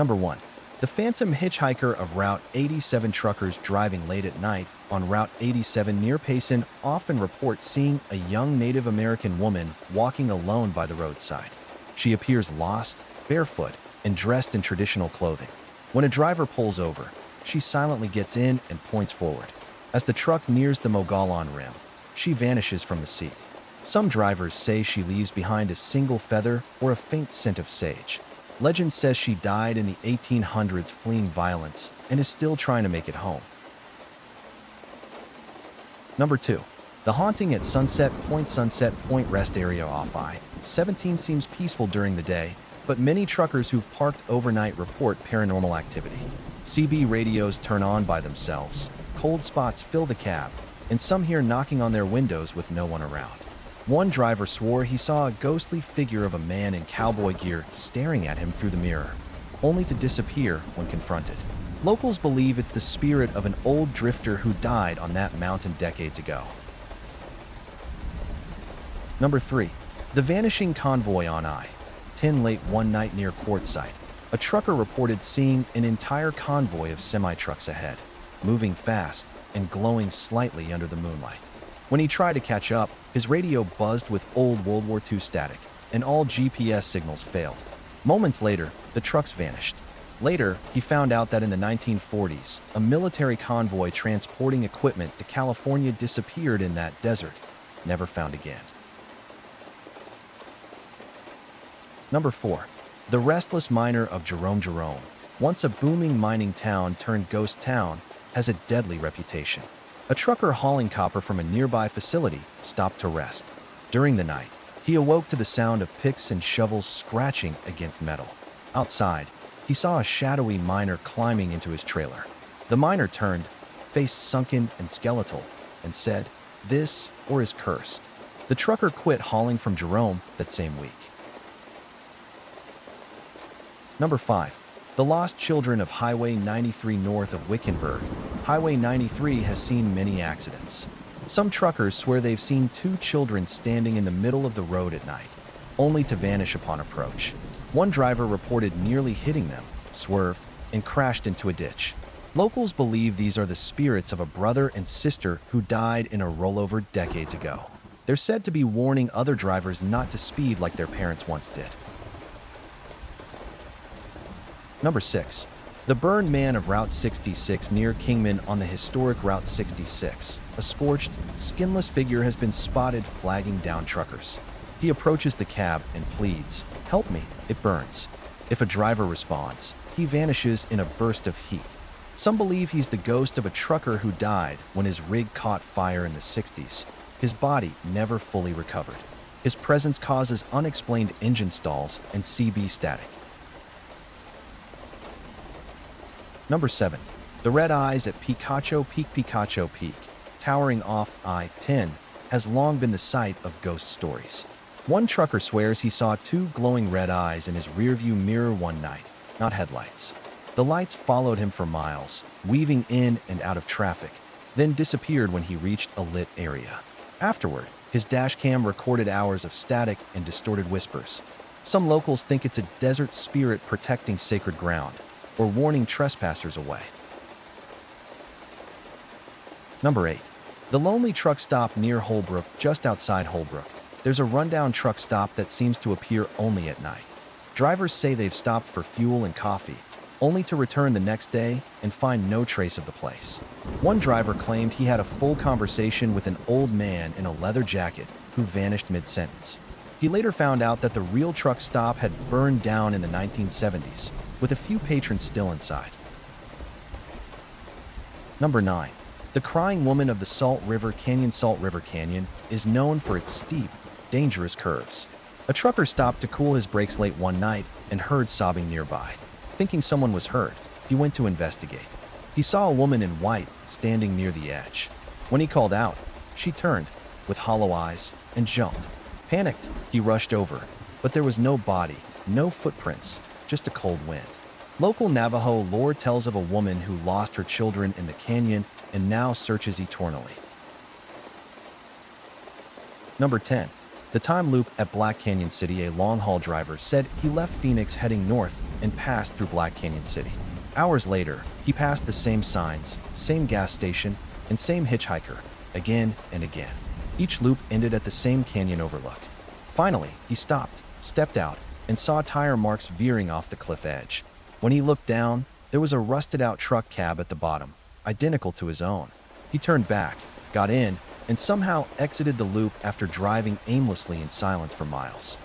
Number 1. The Phantom Hitchhiker of Route 87. Truckers driving late at night on Route 87 near Payson often report seeing a young Native American woman walking alone by the roadside. She appears lost, barefoot, and dressed in traditional clothing. When a driver pulls over, she silently gets in and points forward. As the truck nears the Mogollon Rim, she vanishes from the seat. Some drivers say she leaves behind a single feather or a faint scent of sage. Legend says she died in the 1800s fleeing violence and is still trying to make it home. Number 2. The Haunting at Sunset Point rest area off I-17 seems peaceful during the day, but many truckers who've parked overnight report paranormal activity. CB radios turn on by themselves, cold spots fill the cab, and some hear knocking on their windows with no one around. One driver swore he saw a ghostly figure of a man in cowboy gear staring at him through the mirror, only to disappear when confronted. Locals believe it's the spirit of an old drifter who died on that mountain decades ago. Number 3. The Vanishing Convoy on I-10 late one night near Quartzsite. A trucker reported seeing an entire convoy of semi-trucks ahead, moving fast and glowing slightly under the moonlight. When he tried to catch up, his radio buzzed with old World War II static, and all GPS signals failed. Moments later, the trucks vanished. Later, he found out that in the 1940s, a military convoy transporting equipment to California disappeared in that desert, never found again. Number 4. The Restless Miner of Jerome. Once a booming mining town turned ghost town, has a deadly reputation. A trucker hauling copper from a nearby facility stopped to rest. During the night, he awoke to the sound of picks and shovels scratching against metal. Outside, he saw a shadowy miner climbing into his trailer. The miner turned, face sunken and skeletal, and said, "This or is cursed." The trucker quit hauling from Jerome that same week. Number 5. The Lost Children of Highway 93 north of Wickenburg. Highway 93 has seen many accidents. Some truckers swear they've seen 2 children standing in the middle of the road at night, only to vanish upon approach. One driver reported nearly hitting them, swerved, and crashed into a ditch. Locals believe these are the spirits of a brother and sister who died in a rollover decades ago. They're said to be warning other drivers not to speed like their parents once did. Number 6. The Burned Man of Route 66 near Kingman on the historic Route 66. A scorched, skinless figure has been spotted flagging down truckers. He approaches the cab and pleads, "Help me, it burns." If a driver responds, he vanishes in a burst of heat. Some believe he's the ghost of a trucker who died when his rig caught fire in the 60s. His body never fully recovered. His presence causes unexplained engine stalls and CB static. Number 7. The Red Eyes at Picacho Peak, towering off I-10, has long been the site of ghost stories. One trucker swears he saw 2 glowing red eyes in his rearview mirror one night, not headlights. The lights followed him for miles, weaving in and out of traffic, then disappeared when he reached a lit area. Afterward, his dashcam recorded hours of static and distorted whispers. Some locals think it's a desert spirit protecting sacred ground, or warning trespassers away. Number 8. The Lonely Truck Stop near Holbrook, just outside Holbrook. There's a rundown truck stop that seems to appear only at night. Drivers say they've stopped for fuel and coffee, only to return the next day and find no trace of the place. One driver claimed he had a full conversation with an old man in a leather jacket who vanished mid-sentence. He later found out that the real truck stop had burned down in the 1970s, with a few patrons still inside. Number 9. The Crying Woman of the Salt River Canyon is known for its steep, dangerous curves. A trucker stopped to cool his brakes late one night and heard sobbing nearby. Thinking someone was hurt, he went to investigate. He saw a woman in white standing near the edge. When he called out, she turned, with hollow eyes, and jumped. Panicked, he rushed over, but there was no body, no footprints, just a cold wind. Local Navajo lore tells of a woman who lost her children in the canyon and now searches eternally. Number 10. The time loop at Black Canyon City, a long-haul driver said he left Phoenix heading north and passed through Black Canyon City. Hours later, he passed the same signs, same gas station, and same hitchhiker, again and again. Each loop ended at the same canyon overlook. Finally, he stopped, stepped out, and saw tire marks veering off the cliff edge. When he looked down, there was a rusted-out truck cab at the bottom, identical to his own. He turned back, got in, and somehow exited the loop after driving aimlessly in silence for miles.